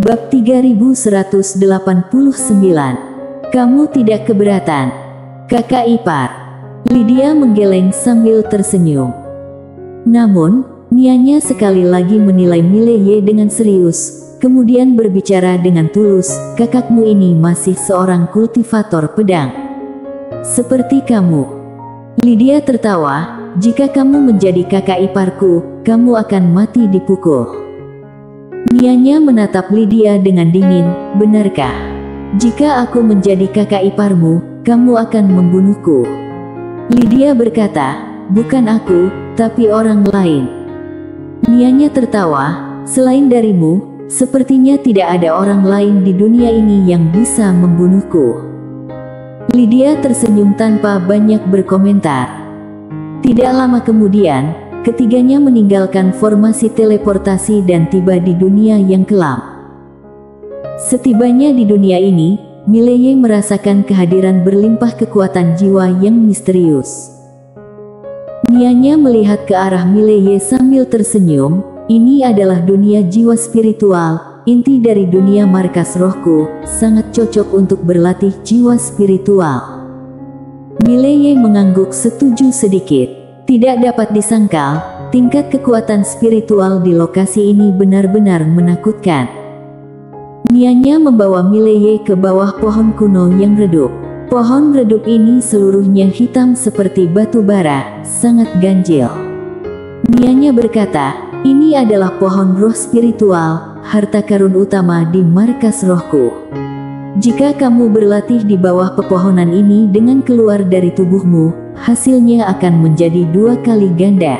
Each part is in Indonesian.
Bab 3189. Kamu tidak keberatan, kakak ipar. Lydia menggeleng sambil tersenyum. Namun, Nianya sekali lagi menilai Mileye dengan serius, kemudian berbicara dengan tulus, kakakmu ini masih seorang kultivator pedang. Seperti kamu. Lydia tertawa, jika kamu menjadi kakak iparku, kamu akan mati dipukul. Nianya menatap Lydia dengan dingin, benarkah? Jika aku menjadi kakak iparmu, kamu akan membunuhku. Lydia berkata, bukan aku, tapi orang lain. Nianya tertawa, selain darimu, sepertinya tidak ada orang lain di dunia ini yang bisa membunuhku. Lydia tersenyum tanpa banyak berkomentar. Tidak lama kemudian, ketiganya meninggalkan formasi teleportasi dan tiba di dunia yang kelam. Setibanya di dunia ini, Mileye merasakan kehadiran berlimpah kekuatan jiwa yang misterius. Nianya melihat ke arah Mileye sambil tersenyum, ini adalah dunia jiwa spiritual, inti dari dunia markas rohku, sangat cocok untuk berlatih jiwa spiritual. Mileye mengangguk setuju sedikit. Tidak dapat disangkal, tingkat kekuatan spiritual di lokasi ini benar-benar menakutkan. Nianya membawa Mileye ke bawah pohon kuno yang redup. Pohon redup ini seluruhnya hitam seperti batu bara, sangat ganjil. Nianya berkata, ini adalah pohon roh spiritual, harta karun utama di markas rohku. Jika kamu berlatih di bawah pepohonan ini dengan keluar dari tubuhmu, hasilnya akan menjadi 2 kali ganda.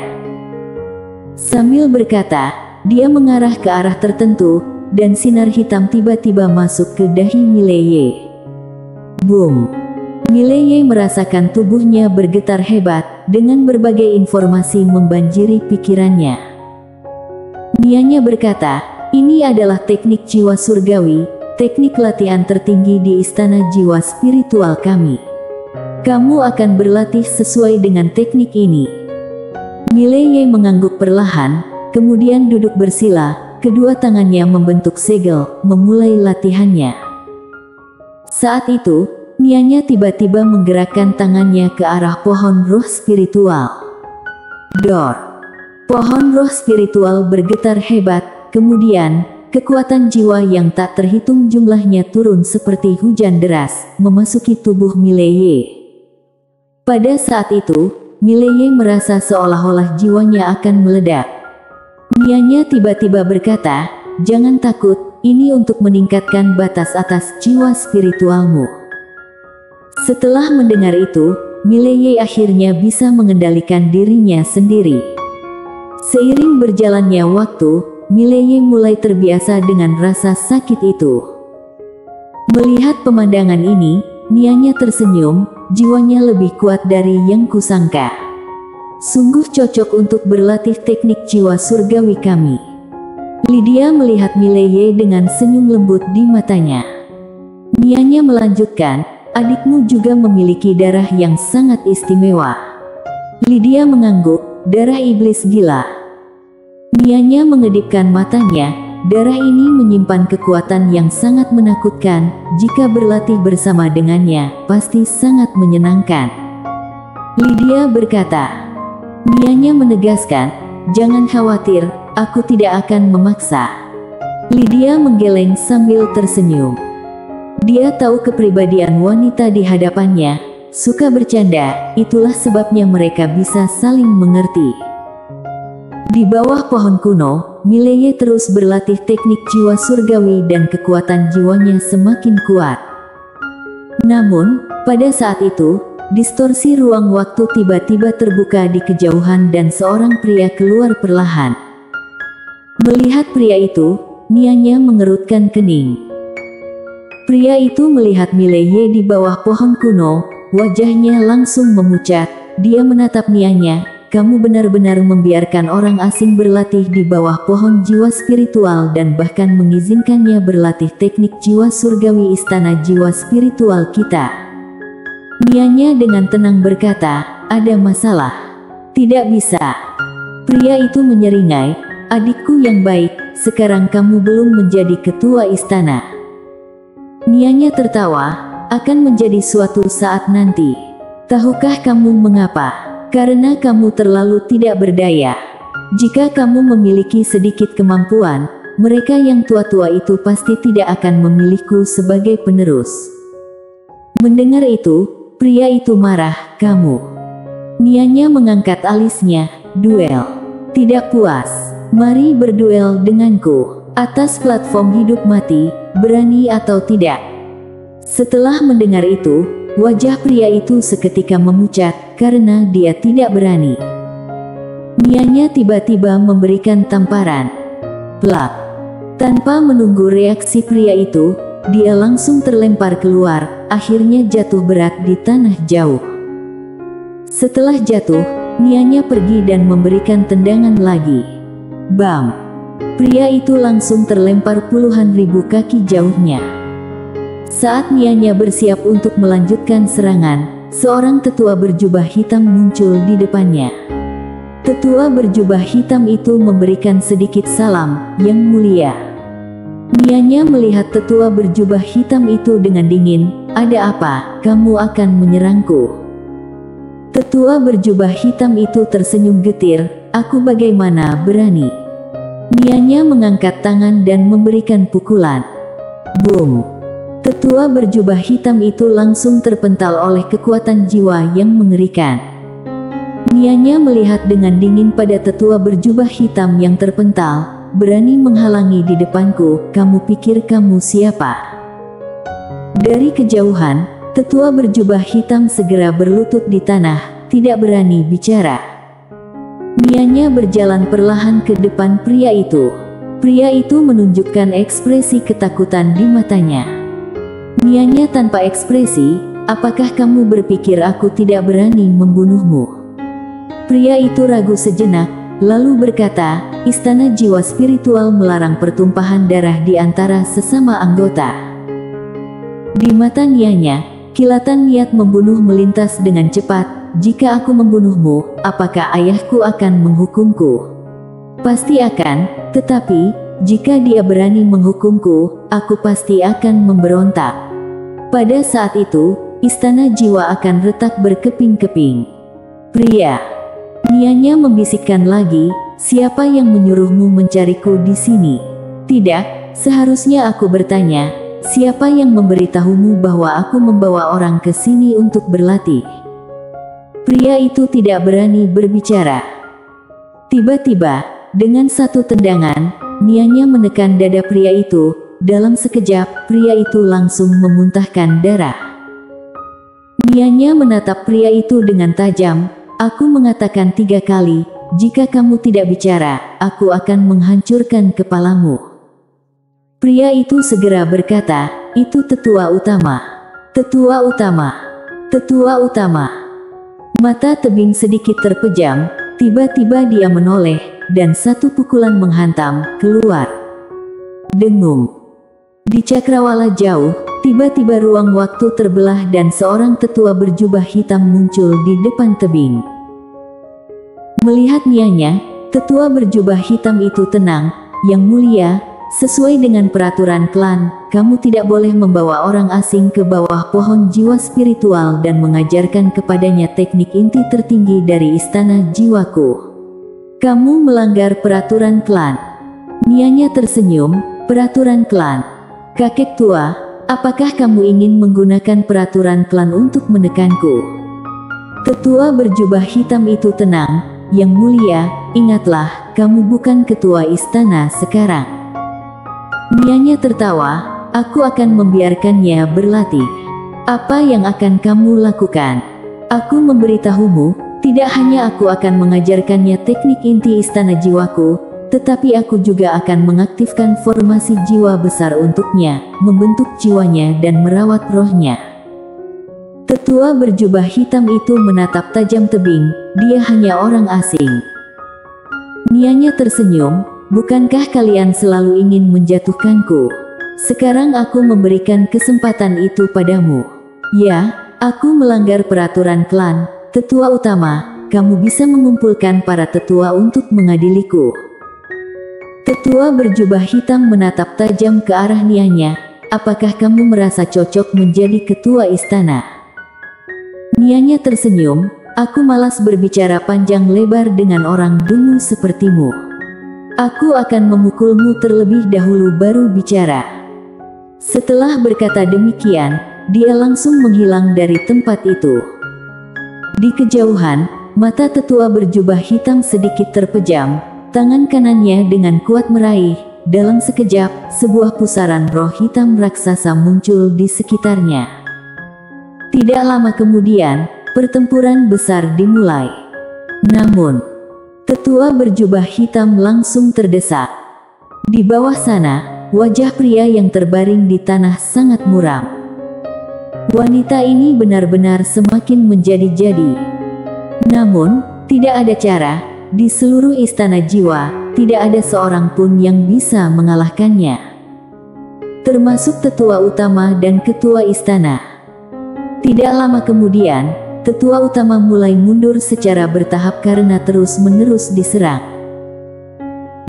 Sambil berkata, dia mengarah ke arah tertentu, dan sinar hitam tiba-tiba masuk ke dahi Mileye. Boom! Mileye merasakan tubuhnya bergetar hebat, dengan berbagai informasi membanjiri pikirannya. Nianya berkata, ini adalah teknik jiwa surgawi, teknik latihan tertinggi di istana jiwa spiritual kami. Kamu akan berlatih sesuai dengan teknik ini. Mileye mengangguk perlahan, kemudian duduk bersila, kedua tangannya membentuk segel, memulai latihannya. Saat itu, Nianya tiba-tiba menggerakkan tangannya ke arah pohon roh spiritual. Dor! Pohon roh spiritual bergetar hebat, kemudian, kekuatan jiwa yang tak terhitung jumlahnya turun seperti hujan deras, memasuki tubuh Mileye. Pada saat itu, Mileye merasa seolah-olah jiwanya akan meledak. Nianya tiba-tiba berkata, jangan takut, ini untuk meningkatkan batas atas jiwa spiritualmu. Setelah mendengar itu, Mileye akhirnya bisa mengendalikan dirinya sendiri. Seiring berjalannya waktu, Mileye mulai terbiasa dengan rasa sakit itu. Melihat pemandangan ini, Nianya tersenyum, jiwanya lebih kuat dari yang kusangka. Sungguh cocok untuk berlatih teknik jiwa surgawi kami. Lydia melihat Mileye dengan senyum lembut di matanya. Nianya melanjutkan, adikmu juga memiliki darah yang sangat istimewa. Lydia mengangguk, darah iblis gila. Nianya mengedipkan matanya, darah ini menyimpan kekuatan yang sangat menakutkan, jika berlatih bersama dengannya, pasti sangat menyenangkan. Lydia berkata. Nianya menegaskan, jangan khawatir, aku tidak akan memaksa. Lydia menggeleng sambil tersenyum. Dia tahu kepribadian wanita di hadapannya, suka bercanda, itulah sebabnya mereka bisa saling mengerti. Di bawah pohon kuno, Mileye terus berlatih teknik jiwa surgawi dan kekuatan jiwanya semakin kuat. Namun, pada saat itu, distorsi ruang waktu tiba-tiba terbuka di kejauhan dan seorang pria keluar perlahan. Melihat pria itu, Nianya mengerutkan kening. Pria itu melihat Mileye di bawah pohon kuno, wajahnya langsung memucat, dia menatap Nianya, kamu benar-benar membiarkan orang asing berlatih di bawah pohon jiwa spiritual dan bahkan mengizinkannya berlatih teknik jiwa surgawi istana jiwa spiritual kita. Nianya dengan tenang berkata, ada masalah. Tidak bisa. Pria itu menyeringai, adikku yang baik, sekarang kamu belum menjadi ketua istana. Nianya tertawa, akan menjadi suatu saat nanti. Tahukah kamu mengapa? Karena kamu terlalu tidak berdaya. Jika kamu memiliki sedikit kemampuan, mereka yang tua-tua itu pasti tidak akan memilihku sebagai penerus. Mendengar itu, pria itu marah. Kamu. Nianya mengangkat alisnya. Duel. Tidak puas? Mari berduel denganku. Atas platform hidup mati, berani atau tidak? Setelah mendengar itu, wajah pria itu seketika memucat karena dia tidak berani. Nianya tiba-tiba memberikan tamparan. Plak. Tanpa menunggu reaksi pria itu, dia langsung terlempar keluar, akhirnya jatuh berat di tanah jauh. Setelah jatuh, Nianya pergi dan memberikan tendangan lagi. Bam! Pria itu langsung terlempar puluhan ribu kaki jauhnya. Saat Nianya bersiap untuk melanjutkan serangan, seorang tetua berjubah hitam muncul di depannya. Tetua berjubah hitam itu memberikan sedikit salam, "Yang mulia." Nianya melihat tetua berjubah hitam itu dengan dingin. "Ada apa? Kamu akan menyerangku?" Tetua berjubah hitam itu tersenyum getir. "Aku bagaimana berani?" Nianya mengangkat tangan dan memberikan pukulan. Boom! Tetua berjubah hitam itu langsung terpental oleh kekuatan jiwa yang mengerikan. Nianya melihat dengan dingin pada tetua berjubah hitam yang terpental. "Berani menghalangi di depanku, kamu pikir kamu siapa?" Dari kejauhan, tetua berjubah hitam segera berlutut di tanah, tidak berani bicara. Nianya berjalan perlahan ke depan pria itu. Pria itu menunjukkan ekspresi ketakutan di matanya. Nianya tanpa ekspresi, "Apakah kamu berpikir aku tidak berani membunuhmu?" Pria itu ragu sejenak, lalu berkata, "Istana jiwa spiritual melarang pertumpahan darah di antara sesama anggota." Di mata Nianya, kilatan niat membunuh melintas dengan cepat. "Jika aku membunuhmu, apakah ayahku akan menghukumku?" "Pasti akan, tetapi, jika dia berani menghukumku, aku pasti akan memberontak." Pada saat itu, istana jiwa akan retak berkeping-keping. "Pria," Nianya membisikkan lagi, "siapa yang menyuruhmu mencariku di sini?" "Tidak, seharusnya aku bertanya, siapa yang memberitahumu bahwa aku membawa orang ke sini untuk berlatih?" Pria itu tidak berani berbicara. Tiba-tiba, dengan satu tendangan, Nianya menekan dada pria itu. Dalam sekejap, pria itu langsung memuntahkan darah. Nianya menatap pria itu dengan tajam. "Aku mengatakan 3 kali, jika kamu tidak bicara, aku akan menghancurkan kepalamu." Pria itu segera berkata, "Itu tetua utama. Tetua utama. Tetua utama." Mata tebing sedikit terpejam, tiba-tiba dia menoleh, dan satu pukulan menghantam keluar. Dengung. Di cakrawala jauh, tiba-tiba ruang waktu terbelah dan seorang tetua berjubah hitam muncul di depan tebing. Melihat Nianya, tetua berjubah hitam itu tenang. "Yang mulia, sesuai dengan peraturan klan, kamu tidak boleh membawa orang asing ke bawah pohon jiwa spiritual dan mengajarkan kepadanya teknik inti tertinggi dari istana jiwaku. Kamu melanggar peraturan klan." Nianya tersenyum. "Peraturan klan? Kakek tua, apakah kamu ingin menggunakan peraturan klan untuk menekanku?" Tetua berjubah hitam itu tenang. "Yang mulia, ingatlah, kamu bukan ketua istana sekarang." Nianya tertawa. "Aku akan membiarkannya berlatih." "Apa yang akan kamu lakukan?" "Aku memberitahumu, tidak hanya aku akan mengajarkannya teknik inti istana jiwaku, tetapi aku juga akan mengaktifkan formasi jiwa besar untuknya, membentuk jiwanya dan merawat rohnya." Tetua berjubah hitam itu menatap tajam tebing. Dia hanya orang asing. Nianya tersenyum. "Bukankah kalian selalu ingin menjatuhkanku? Sekarang aku memberikan kesempatan itu padamu." "Ya, aku melanggar peraturan klan, tetua utama. Kamu bisa mengumpulkan para tetua untuk mengadiliku." Tetua berjubah hitam menatap tajam ke arah Nianya. Apakah kamu merasa cocok menjadi ketua istana? Nianya tersenyum, aku malas berbicara panjang lebar dengan orang dungu sepertimu. Aku akan memukulmu terlebih dahulu baru bicara. Setelah berkata demikian, dia langsung menghilang dari tempat itu. Di kejauhan, mata tetua berjubah hitam sedikit terpejam, tangan kanannya dengan kuat meraih. Dalam sekejap, sebuah pusaran roh hitam raksasa muncul di sekitarnya. Tidak lama kemudian, pertempuran besar dimulai. Namun, tetua berjubah hitam langsung terdesak. Di bawah sana, wajah pria yang terbaring di tanah sangat muram. Wanita ini benar-benar semakin menjadi-jadi. Namun, tidak ada cara, di seluruh istana jiwa, tidak ada seorang pun yang bisa mengalahkannya. Termasuk tetua utama dan ketua istana. Tidak lama kemudian, tetua utama mulai mundur secara bertahap karena terus-menerus diserang.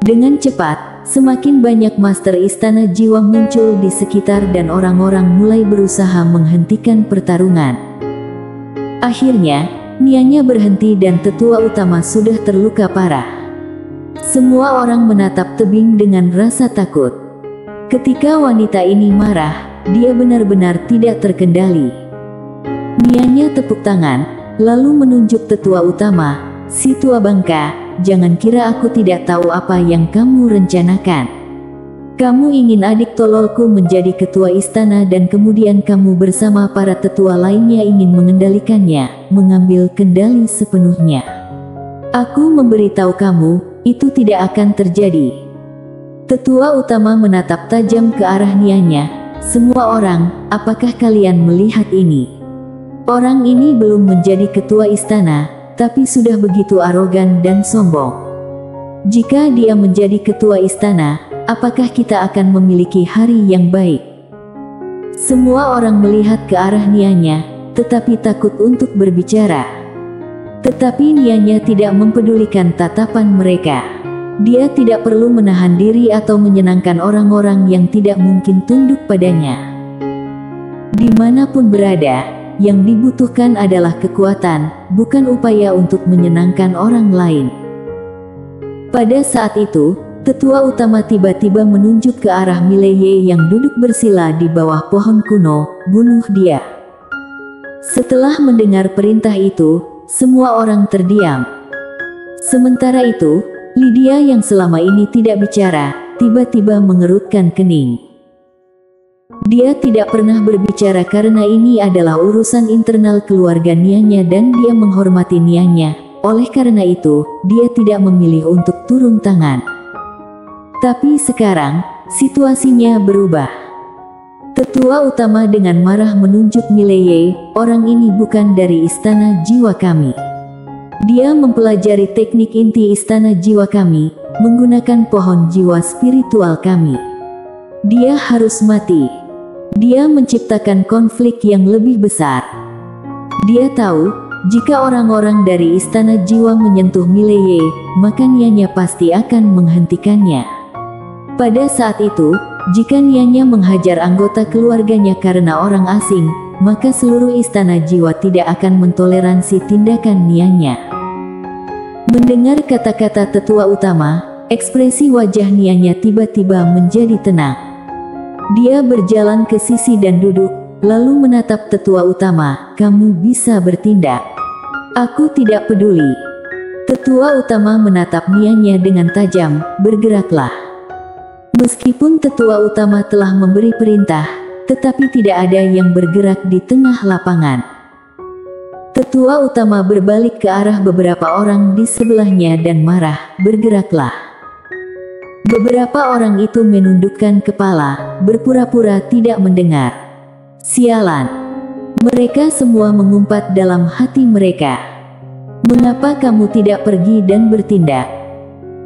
Dengan cepat, semakin banyak master istana jiwa muncul di sekitar dan orang-orang mulai berusaha menghentikan pertarungan. Akhirnya, Nianya berhenti dan tetua utama sudah terluka parah. Semua orang menatap tebing dengan rasa takut. Ketika wanita ini marah, dia benar-benar tidak terkendali. Nianya tepuk tangan, lalu menunjuk tetua utama, "Si tua bangka, jangan kira aku tidak tahu apa yang kamu rencanakan. Kamu ingin adik tololku menjadi ketua istana dan kemudian kamu bersama para tetua lainnya ingin mengendalikannya, mengambil kendali sepenuhnya. Aku memberitahu kamu, itu tidak akan terjadi." Tetua utama menatap tajam ke arah Nianya. "Semua orang, apakah kalian melihat ini? Orang ini belum menjadi ketua istana, tapi sudah begitu arogan dan sombong. Jika dia menjadi ketua istana, apakah kita akan memiliki hari yang baik?" Semua orang melihat ke arah Nianya, tetapi takut untuk berbicara. Tetapi Nianya tidak mempedulikan tatapan mereka. Dia tidak perlu menahan diri atau menyenangkan orang-orang yang tidak mungkin tunduk padanya. Dimanapun berada, yang dibutuhkan adalah kekuatan, bukan upaya untuk menyenangkan orang lain. Pada saat itu, tetua utama tiba-tiba menunjuk ke arah Mileye yang duduk bersila di bawah pohon kuno, "Bunuh dia." Setelah mendengar perintah itu, semua orang terdiam. Sementara itu, Lydia yang selama ini tidak bicara, tiba-tiba mengerutkan kening. Dia tidak pernah berbicara karena ini adalah urusan internal keluarga Nianya dan dia menghormati Nianya. Oleh karena itu, dia tidak memilih untuk turun tangan. Tapi sekarang, situasinya berubah. Tetua utama dengan marah menunjuk Mileye, "Orang ini bukan dari istana jiwa kami. Dia mempelajari teknik inti istana jiwa kami, menggunakan pohon jiwa spiritual kami. Dia harus mati. Dia menciptakan konflik yang lebih besar." Dia tahu, jika orang-orang dari istana jiwa menyentuh Mileye, maka Nianya pasti akan menghentikannya. Pada saat itu, jika Nianya menghajar anggota keluarganya karena orang asing, maka seluruh istana jiwa tidak akan mentoleransi tindakan Nianya. Mendengar kata-kata tetua utama, ekspresi wajah Nianya tiba-tiba menjadi tenang. Dia berjalan ke sisi dan duduk, lalu menatap tetua utama, "Kamu bisa bertindak. Aku tidak peduli." Tetua utama menatap Nianya dengan tajam, "Bergeraklah." Meskipun tetua utama telah memberi perintah, tetapi tidak ada yang bergerak di tengah lapangan. Tetua utama berbalik ke arah beberapa orang di sebelahnya dan marah, "Bergeraklah." Beberapa orang itu menundukkan kepala, berpura-pura tidak mendengar. "Sialan." Mereka semua mengumpat dalam hati mereka. "Mengapa kamu tidak pergi dan bertindak?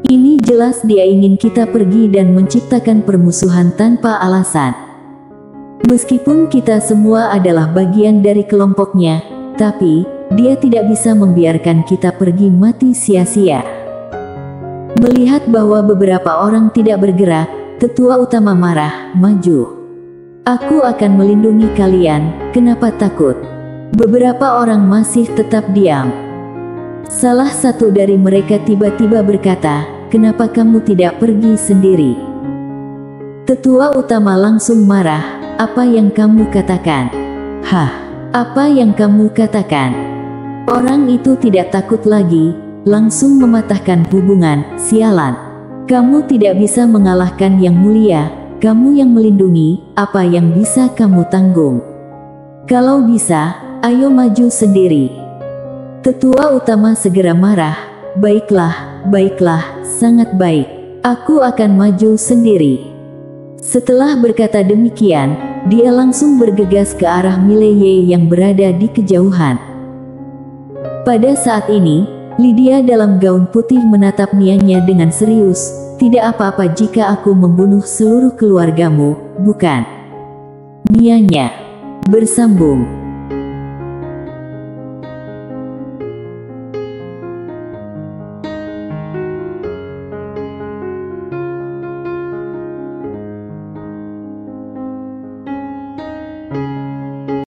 Ini jelas dia ingin kita pergi dan menciptakan permusuhan tanpa alasan. Meskipun kita semua adalah bagian dari kelompoknya, tapi dia tidak bisa membiarkan kita pergi mati sia-sia." Melihat bahwa beberapa orang tidak bergerak, tetua utama marah, "Maju. Aku akan melindungi kalian, kenapa takut?" Beberapa orang masih tetap diam. Salah satu dari mereka tiba-tiba berkata, "Kenapa kamu tidak pergi sendiri?" Tetua utama langsung marah, "Apa yang kamu katakan? Hah? Apa yang kamu katakan?" Orang itu tidak takut lagi, langsung mematahkan hubungan. "Sialan. Kamu tidak bisa mengalahkan yang mulia, kamu yang melindungi, apa yang bisa kamu tanggung? Kalau bisa, ayo maju sendiri." Tetua utama segera marah, "Baiklah, baiklah, sangat baik. Aku akan maju sendiri." Setelah berkata demikian, dia langsung bergegas ke arah Mileye yang berada di kejauhan. Pada saat ini, Lydia dalam gaun putih menatap Nianya dengan serius. "Tidak apa-apa jika aku membunuh seluruh keluargamu, bukan?" Nianya bersambung.